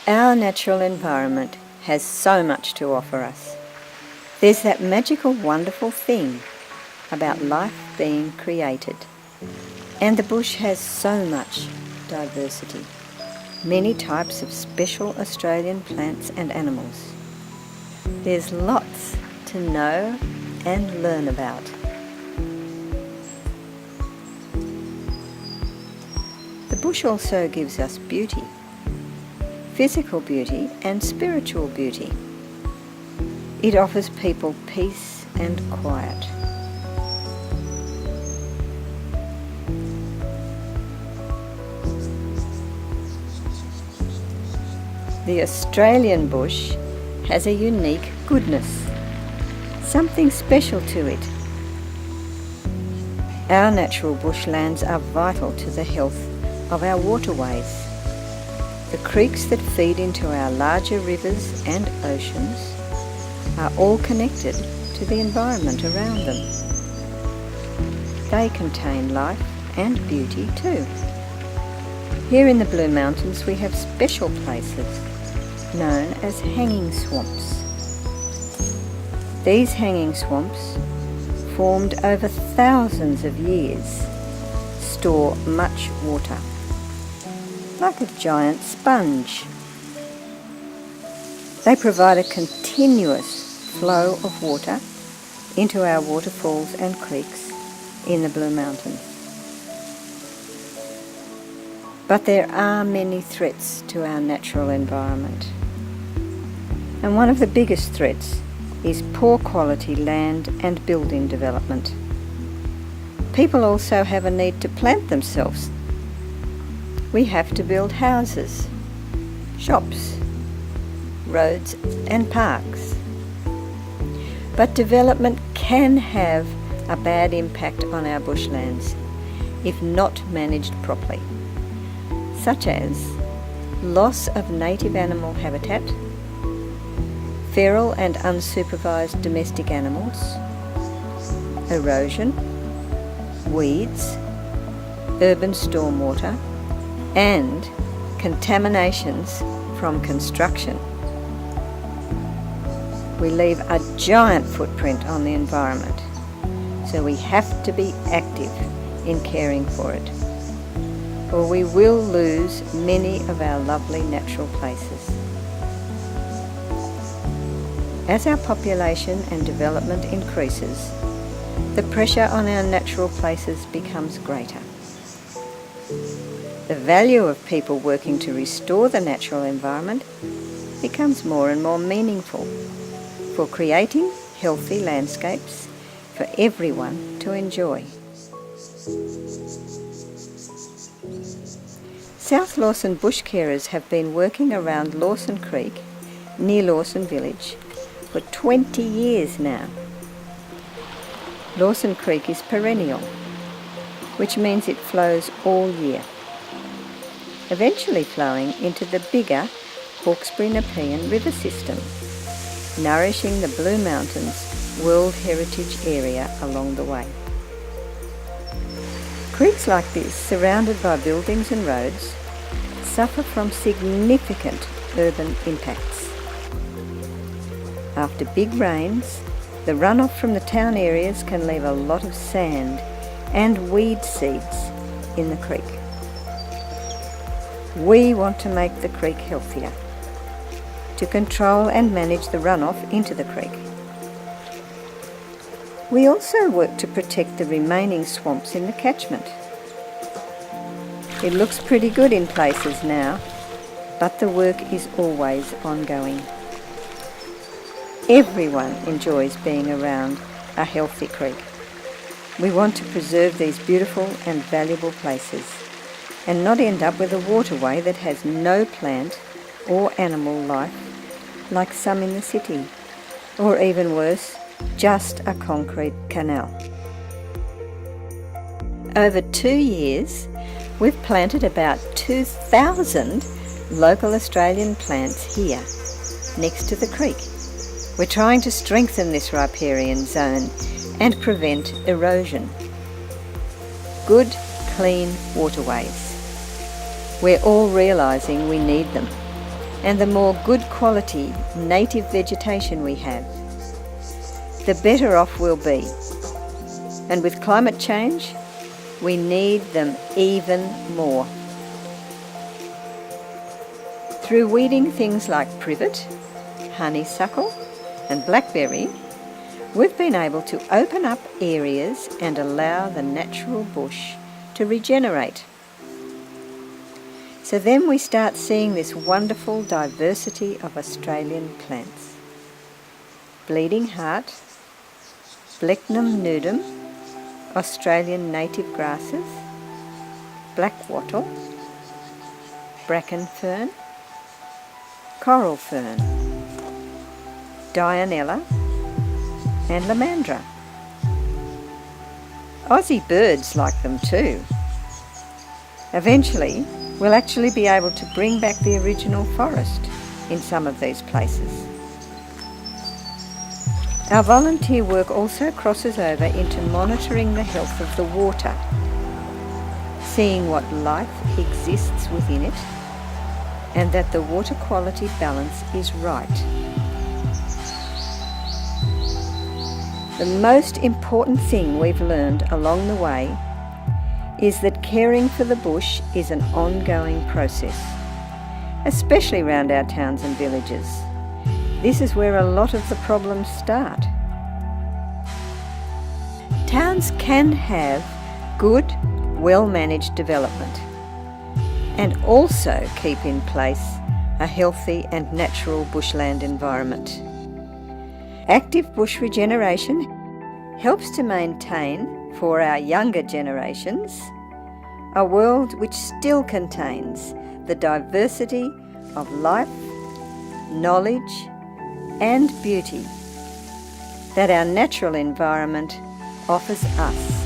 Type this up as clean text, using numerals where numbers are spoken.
Our natural environment has so much to offer us. There's that magical, wonderful thing about life being created. And the bush has so much diversity. Many types of special Australian plants and animals. There's lots to know and learn about. The bush also gives us beauty. Physical beauty and spiritual beauty. It offers people peace and quiet. The Australian bush has a unique goodness, something special to it. Our natural bushlands are vital to the health of our waterways. The creeks that feed into our larger rivers and oceans are all connected to the environment around them. They contain life and beauty too. Here in the Blue Mountains we have special places known as hanging swamps. These hanging swamps, formed over thousands of years, store much water, like a giant sponge. They provide a continuous flow of water into our waterfalls and creeks in the Blue Mountains. But there are many threats to our natural environment. And one of the biggest threats is poor quality land and building development. People also have a need to plant themselves. We have to build houses, shops, roads and parks. But development can have a bad impact on our bushlands if not managed properly, such as loss of native animal habitat, feral and unsupervised domestic animals, erosion, weeds, urban stormwater, and contaminations from construction. We leave a giant footprint on the environment, so we have to be active in caring for it, or we will lose many of our lovely natural places. As our population and development increases, the pressure on our natural places becomes greater. The value of people working to restore the natural environment becomes more and more meaningful for creating healthy landscapes for everyone to enjoy. South Lawson bushcarers have been working around Lawson Creek near Lawson Village for 20 years now. Lawson Creek is perennial, which means it flows all year, eventually flowing into the bigger Hawkesbury-Nepean river system, nourishing the Blue Mountains World Heritage Area along the way. Creeks like this, surrounded by buildings and roads, suffer from significant urban impacts. After big rains, the runoff from the town areas can leave a lot of sand and weed seeds in the creek. We want to make the creek healthier, to control and manage the runoff into the creek. We also work to protect the remaining swamps in the catchment. It looks pretty good in places now, but the work is always ongoing. Everyone enjoys being around a healthy creek. We want to preserve these beautiful and valuable places and not end up with a waterway that has no plant or animal life like some in the city, or even worse, just a concrete canal. Over 2 years, we've planted about 2,000 local Australian plants here, next to the creek. We're trying to strengthen this riparian zone and prevent erosion. Good, clean waterways. We're all realising we need them. And the more good quality native vegetation we have, the better off we'll be. And with climate change, we need them even more. Through weeding things like privet, honeysuckle and blackberry, we've been able to open up areas and allow the natural bush to regenerate. So then we start seeing this wonderful diversity of Australian plants. Bleeding heart, Blechnum nudum, Australian native grasses, black wattle, bracken fern, coral fern, Dianella and Lomandra. Aussie birds like them too. Eventually, we'll actually be able to bring back the original forest in some of these places. Our volunteer work also crosses over into monitoring the health of the water, seeing what life exists within it, and that the water quality balance is right. The most important thing we've learned along the way is that caring for the bush is an ongoing process, especially around our towns and villages. This is where a lot of the problems start. Towns can have good, well-managed development and also keep in place a healthy and natural bushland environment. Active bush regeneration helps to maintain, for our younger generations, a world which still contains the diversity of life, knowledge, and beauty that our natural environment offers us.